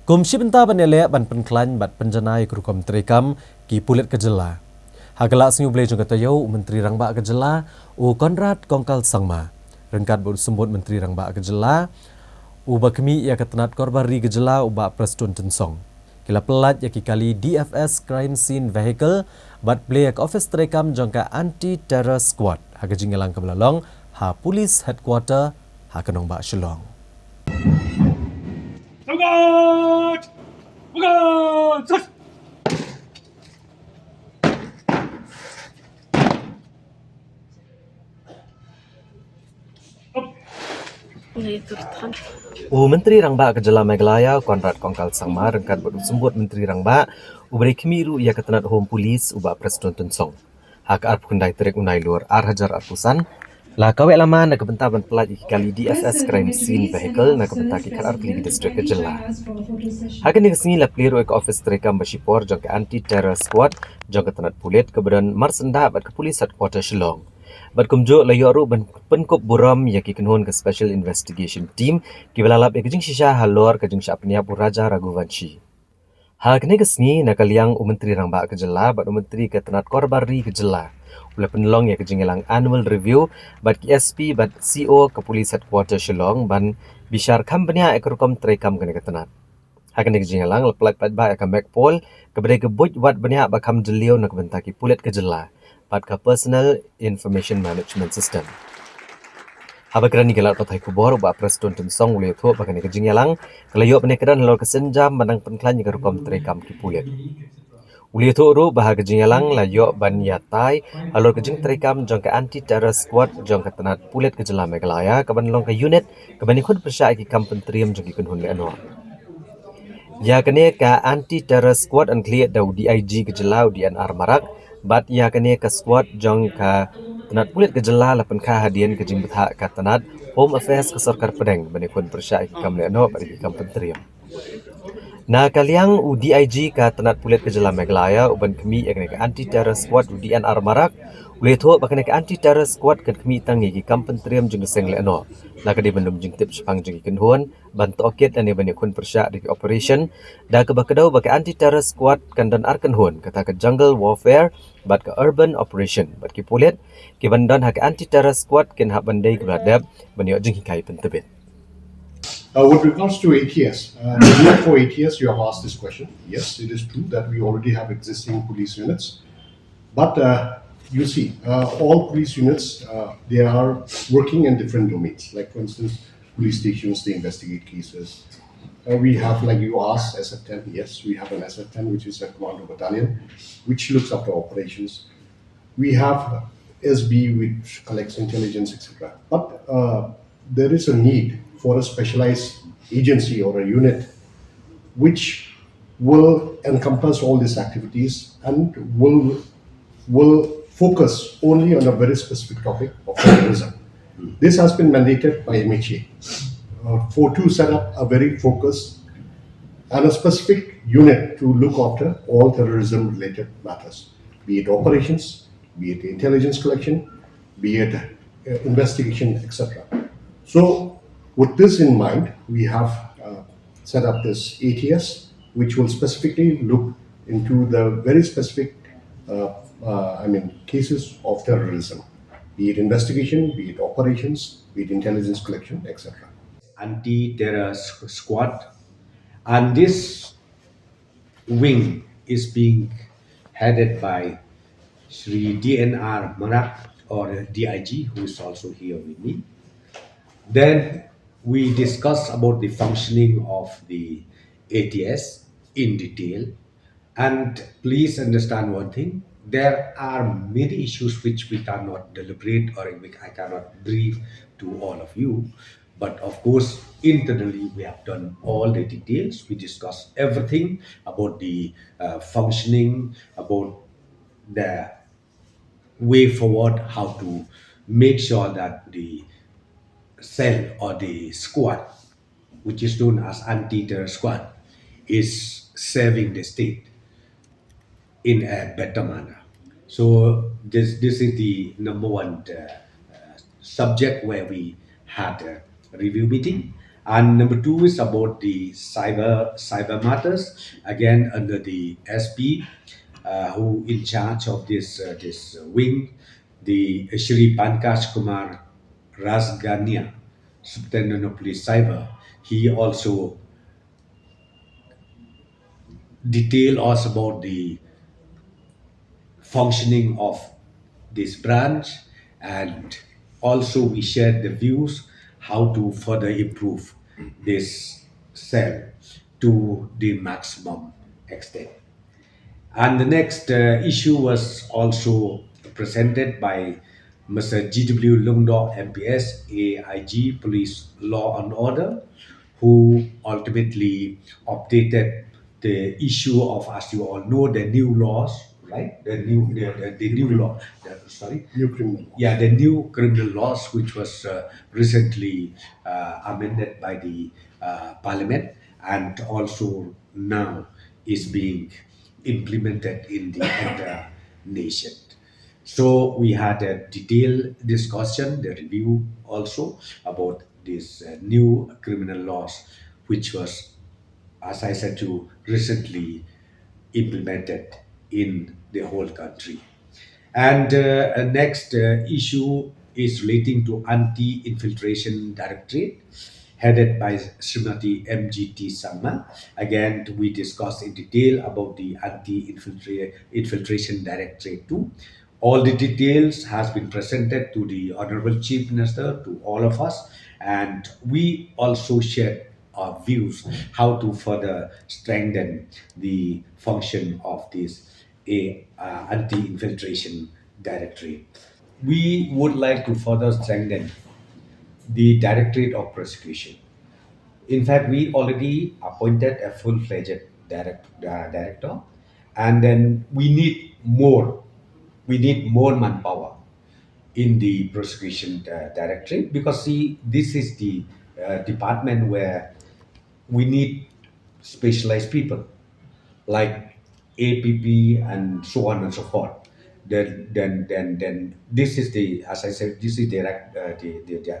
Komisi Benta Pynlait ban Pynlait bat penjanai kerukom Treikam ki Pulit kejela. Hagalak senyu boleh juga tahu Menteri Rangba kejela u Konrad Kongkal Sangma. Rengkat baru sembut Menteri Rangba kejela u bakmi ia ketenat korbari kejela u bak Preston Tensong. Kila pelat ya kali DFS Crime Scene Vehicle bat Plie Ophis Treikam jangka Anti-Terror Squad. Haga jingelang ke belalong ha Police Headquarter ha kenong bak Shillong. Tangkap! Bukan! Sus! Menteri Rangba kejela Meghalaya Konrad Kongkal Sangma rengkat bersembut Menteri Rangba uberi kemiru ia ketenat Home Police ubak Preston Tensong. Hak arp kendai terik unai luar Hajar Arpusan la Kaweh Lama nak kebentar ban pelat kali DFS Crime Scene Vehicle nak kebentar ki karar Plie distrik kejela. Hak ni kesengi la Plie ke Ophis Treikam bersipor jangka Anti-Terror Squad jangka tenat Pulit keberan marsenda bat ke Police Headquarter Shillong. Bat kumjo layo ru ban penkop buram ya ki kenhon ke Special Investigation Team ki belalap ya kejing shisha halor kejing syapnia Raja Raghuvanshi. Hal kene kesengi nak kaliang Menteri Rangba kejela bat Menteri ke tenat korbari kejela. Ula penolong ya kejing elang annual review bat ki SP bat CO ke Police Headquarter Shillong ban bishar kampanya ekorom Treikam kene ketenat. Hak kene kejing elang leplak pat ba akan backpol kepada kebuj wat banyak bakam jelio nak bentaki Pulit kejela. Pat ka Personal Information Management System. Haba kerani gelar patai kubor ba Preston Tensong ule tho bakane kejing yalang kelayo penekaran lor kesenjam manang penklan ke rukom Treikam ki Pulit. Ule tho ru bah kejing yalang layo ban yatai alor kejing Treikam jangka Anti-Terror Squad jangka tenat Pulit kejela Meghalaya kaban long ke unit kabani khud persya ki kampen triam jangki kunhun le anwa. Ya kene ka Anti-Terror Squad an kliat dau DIG kejela di NR Marak bat ia kene ke squad jong ka tenat Pulit kejela lapan ka hadian kejing betha ka tenat Home Affairs ke Sarkar Pedang bani kun persya ki kam le no bagi kam pentriam. Na kaliang UDIG ka tenat Pulit kejela Meghalaya uban kemi kene ka Anti-Terror Squad DNR Marak ule tho bakane ka Anti-Terror Squad kan kemi tangi ki kam pentriam jong seng le no. La ka di bandum jing tip sepang jing kenhuan bantu okit ane bani kun persya di operation da ke bakadau baka Anti-Terror Squad kan dan arkan hun kata ke jungle warfare bat ke urban operation bat ki Pulit ki bandan hak Anti-Terror Squad ken hak bandai keladap bani jing hikai pentebit. With regards to ATS, the need for ATS, you have asked this question. Yes, it is true that we already have existing police units. But you see, all police units, they are working in different domains. Like for instance, police stations, they investigate cases. We have, like you asked, SF10. Yes, we have an SF10, which is a commando battalion, which looks after operations. We have SB, which collects intelligence, etc. But there is a need for a specialized agency or a unit which will encompass all these activities and will focus only on a very specific topic of terrorism. This has been mandated by MHA for to set up a very focused and a specific unit to look after all terrorism related matters, be it operations, be it intelligence collection, be it investigation, etc. So with this in mind, we have set up this ATS, which will specifically look into the very specific cases of terrorism, be it investigation, be it operations, be it intelligence collection, etc. Anti-Terror Squad, and this wing is being headed by Sri DNR Marak or DIG, who is also here with me. Then we discuss about the functioning of the ATS in detail. And please understand one thing, there are many issues which we cannot deliberate or I cannot brief to all of you. But of course, internally, we have done all the details. We discuss everything about the functioning, about the way forward, how to make sure that the cell or the squad, which is known as Anti-Terror Squad, is serving the state in a better manner. So this is the number one subject where we had a review meeting, And number two is about the cyber matters, again under the SP, who in charge of this wing, the Shri Pankaj Kumar Rasgania, Superintendent of Police Cyber. He also detailed us about the functioning of this branch, and also we shared the views how to further improve this cell to the maximum extent. And the next issue was also presented by Mr. G.W. Lungdo, MPS, AIG, Police Law and Order, who ultimately updated the issue of, as you all know, the new laws, right? The new law, sorry, New criminal law. yeah, the new criminal laws, which was recently amended by the parliament, and also now is being implemented in the entire nation. So we had a detailed discussion, the review also about these new criminal laws, which was, as I said, to recently implemented in the whole country. And next issue is relating to Anti-Infiltration Directorate, headed by Srimati MGT Sama. Again, we discussed in detail about the Anti-Infiltration Directorate too. All the details has been presented to the Honorable Chief Minister, to all of us, and we also shared our views how to further strengthen the function of this anti-infiltration directorate. We would like to further strengthen the Directorate of Prosecution. In fact, we already appointed a full-fledged director, and then we need more. We need more manpower in the prosecution directorate, because see, this is the department where we need specialized people like APP and so on and so forth. Then this is the, as I said, this is the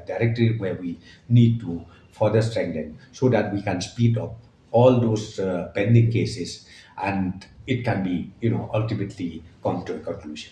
directory where we need to further strengthen so that we can speed up all those pending cases, and it can be, ultimately come to a conclusion.